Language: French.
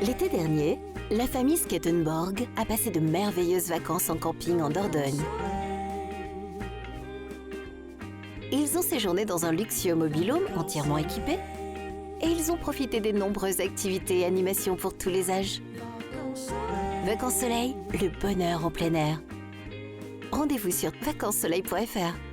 L'été dernier, la famille Skettenborg a passé de merveilleuses vacances en camping en Dordogne. Ils ont séjourné dans un luxueux mobil-home entièrement équipé et ils ont profité des nombreuses activités et animations pour tous les âges. Vacances Soleil, le bonheur en plein air. Rendez-vous sur vacancessoleil.fr.